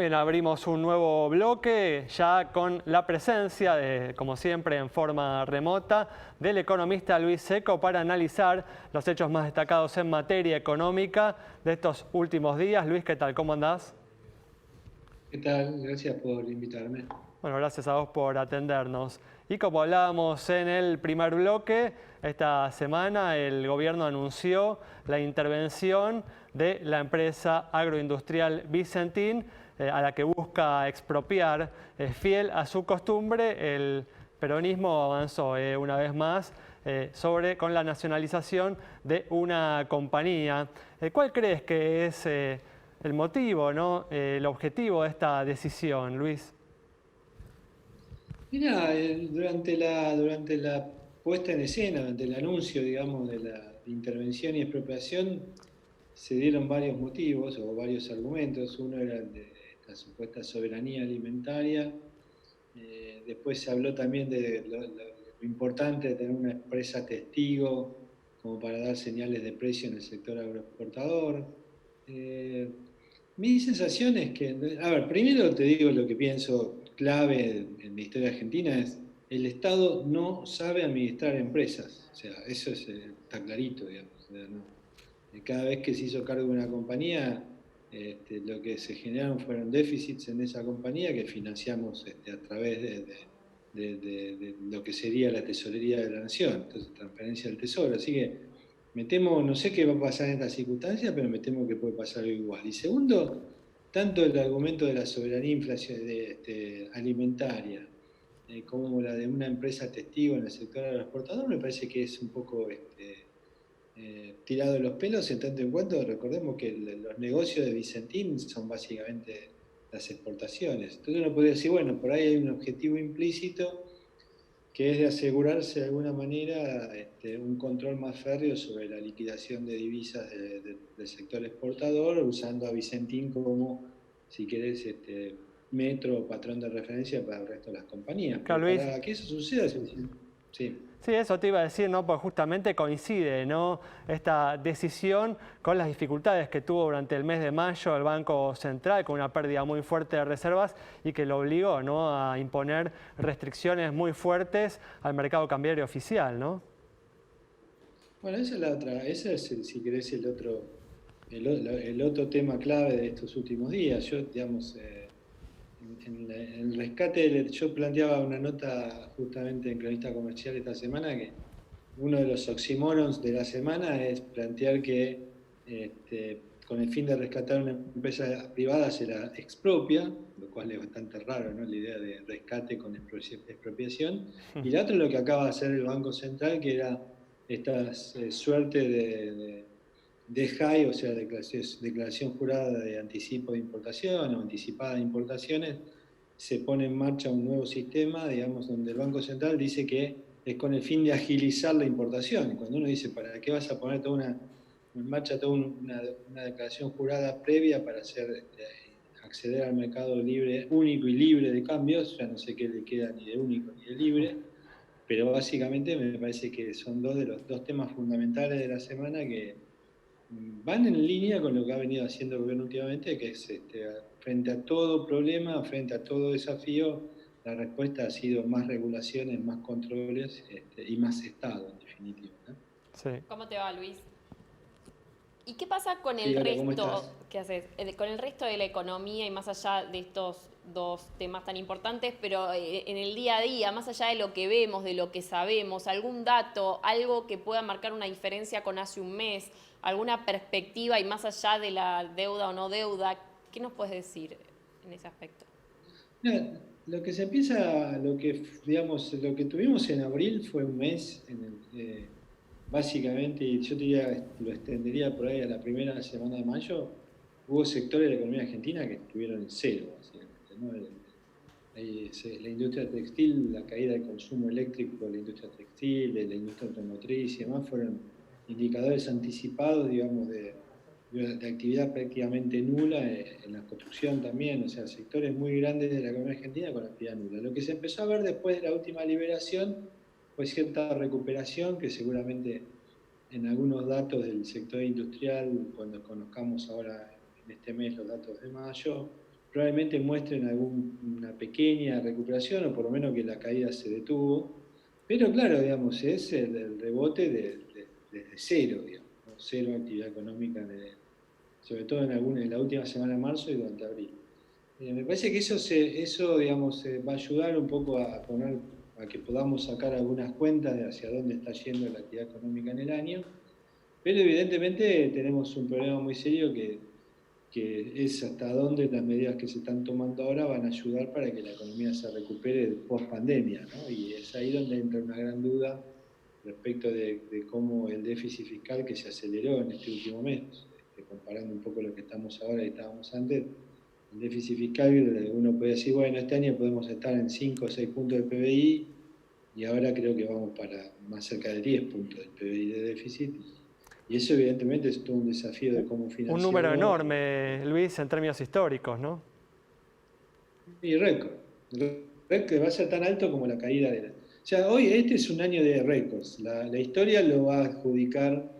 Muy bien, abrimos un nuevo bloque ya con la presencia, como siempre en forma remota, del economista Luis Secco para analizar los hechos más destacados en materia económica de estos últimos días. Luis, ¿qué tal? ¿Cómo andás? ¿Qué tal? Gracias por invitarme. Bueno, gracias a vos por atendernos. Y como hablábamos en el primer bloque, esta semana el gobierno anunció la intervención de la empresa agroindustrial Vicentín, a la que busca expropiar. Fiel a su costumbre, el peronismo avanzó una vez más con la nacionalización de una compañía. ¿Cuál crees que es el motivo, ¿no? El objetivo de esta decisión, Luis? Mira, durante la puesta en escena, durante el anuncio, digamos, de la intervención y expropiación, se dieron varios motivos o varios argumentos. Uno era el de esta supuesta soberanía alimentaria. Después se habló también de lo importante de tener una empresa testigo como para dar señales de precio en el sector agroexportador. Eh, Mi sensación es que, a ver, primero te digo lo que pienso clave en la historia argentina es el Estado no sabe administrar empresas. O sea, eso está clarito, digamos. O sea, cada vez que se hizo cargo de una compañía, lo que se generaron fueron déficits en esa compañía que financiamos a través de lo que sería la tesorería de la nación, entonces transferencia del tesoro. Así que me temo, no sé qué va a pasar en estas circunstancias, pero me temo que puede pasar algo igual. Y segundo, tanto el argumento de la soberanía alimentaria como la de una empresa testigo en el sector agroexportador me parece que es un poco tirado de los pelos, en tanto en cuanto recordemos que los negocios de Vicentín son básicamente las exportaciones. Entonces uno podría decir, bueno, por ahí hay un objetivo implícito que es de asegurarse de alguna manera un control más férreo sobre la liquidación de divisas del sector exportador, usando a Vicentín como, si querés, metro o patrón de referencia para el resto de las compañías. Claro, Pero Luis. para que eso suceda, sí. Sí, eso te iba a decir, ¿no? Pues justamente coincide, ¿no? Esta decisión con las dificultades que tuvo durante el mes de mayo el Banco Central, con una pérdida muy fuerte de reservas y que lo obligó, ¿no? A imponer restricciones muy fuertes al mercado cambiario oficial, ¿no? Bueno, esa es la otra, ese es, si querés, el otro tema clave de estos últimos días. Yo, digamos, en el rescate, yo planteaba una nota justamente en Cronista Comercial esta semana que uno de los oxímorons de la semana es plantear que con el fin de rescatar una empresa privada se la expropia, lo cual es bastante raro, ¿no? La idea de rescate con expropiación. Y la otra es lo que acaba de hacer el Banco Central, que era esta suerte de DEJAI, o sea, declaración jurada de anticipo de importación o anticipada de importaciones. Se pone en marcha un nuevo sistema, digamos, donde el Banco Central dice que es con el fin de agilizar la importación. Y cuando uno dice, ¿para qué vas a poner en marcha toda una declaración jurada previa para acceder al mercado libre, único y libre de cambios? Ya no sé qué le queda ni de único ni de libre, pero básicamente me parece que son dos de los dos temas fundamentales de la semana que van en línea con lo que ha venido haciendo el gobierno últimamente, que es frente a todo problema, frente a todo desafío, la respuesta ha sido más regulaciones, más controles y más Estado, en definitiva, ¿no? Sí. ¿Cómo te va, Luis? ¿Y qué pasa con el Sí, hola, ¿cómo resto? estás? ¿Qué haces? Con el resto de la economía y más allá de estos dos temas tan importantes, pero en el día a día, más allá de lo que vemos, de lo que sabemos, algún dato, algo que pueda marcar una diferencia con hace un mes, alguna perspectiva y más allá de la deuda o no deuda, ¿qué nos puedes decir en ese aspecto? Mira, lo que se empieza, digamos, lo que tuvimos en abril fue un mes básicamente, y yo te diría, lo extendería por ahí a la primera semana de mayo, hubo sectores de la economía argentina que estuvieron en cero, básicamente, ¿no? La industria textil, la caída del consumo eléctrico de la industria textil, de la industria automotriz y demás fueron indicadores anticipados, digamos, de actividad prácticamente nula en la construcción también, o sea, sectores muy grandes de la economía argentina con actividad nula. Lo que se empezó a ver después de la última liberación fue cierta recuperación que seguramente en algunos datos del sector industrial, cuando conozcamos ahora en este mes los datos de mayo, probablemente muestren alguna pequeña recuperación o por lo menos que la caída se detuvo. Pero claro, digamos, es el rebote desde cero, digamos, ¿no? Cero actividad económica, sobre todo en la última semana de marzo y durante abril. Me parece que eso digamos, va a ayudar un poco a que podamos sacar algunas cuentas de hacia dónde está yendo la actividad económica en el año, pero evidentemente tenemos un problema muy serio que es hasta dónde las medidas que se están tomando ahora van a ayudar para que la economía se recupere post pandemia, ¿no? Y es ahí donde entra una gran duda respecto de cómo el déficit fiscal que se aceleró en este último mes, comparando un poco lo que estamos ahora y estábamos antes, el déficit fiscal, uno puede decir, bueno, este año podemos estar en 5 o 6 puntos del PBI y ahora creo que vamos para más cerca de 10 puntos del PBI de déficit. Y eso evidentemente es todo un desafío de cómo financiarlo. Un número enorme, Luis, en términos históricos, ¿no? Y récord. Récord va a ser tan alto como la caída de la... O sea, hoy este es un año de récords. La historia lo va a adjudicar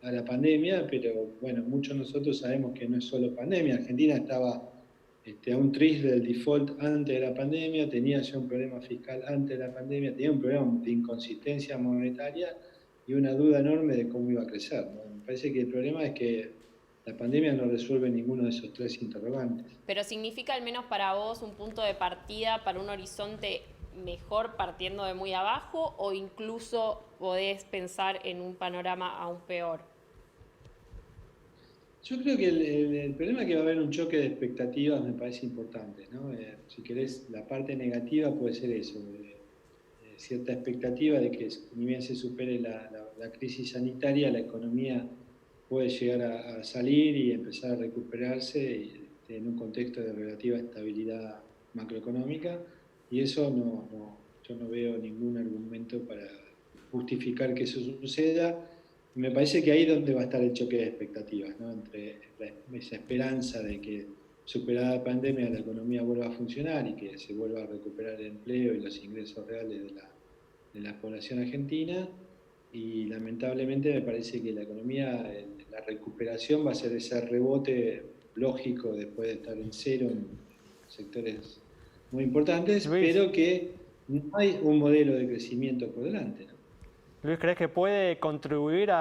a la pandemia, pero bueno, muchos de nosotros sabemos que no es solo pandemia. Argentina estaba a un tris del default antes de la pandemia, tenía ya un problema fiscal antes de la pandemia, tenía un problema de inconsistencia monetaria y una duda enorme de cómo iba a crecer, ¿no? Me parece que el problema es que la pandemia no resuelve ninguno de esos tres interrogantes. Pero significa al menos para vos un punto de partida para un horizonte mejor partiendo de muy abajo, o incluso podés pensar en un panorama aún peor. Yo creo que el problema es que va a haber un choque de expectativas, me parece importante, ¿no? Si querés, la parte negativa puede ser eso, cierta expectativa de que ni bien se supere la crisis sanitaria, la economía puede llegar a salir y empezar a recuperarse en un contexto de relativa estabilidad macroeconómica, y eso yo no veo ningún argumento para justificar que eso suceda. Me parece que ahí es donde va a estar el choque de expectativas, ¿no? Entre esa esperanza de que superada la pandemia la economía vuelva a funcionar y que se vuelva a recuperar el empleo y los ingresos reales de la población argentina, y lamentablemente me parece que la economía, la recuperación va a ser ese rebote lógico después de estar en cero en sectores muy importantes, Luis, pero que no hay un modelo de crecimiento por delante, ¿no? Luis, ¿crees que puede contribuir a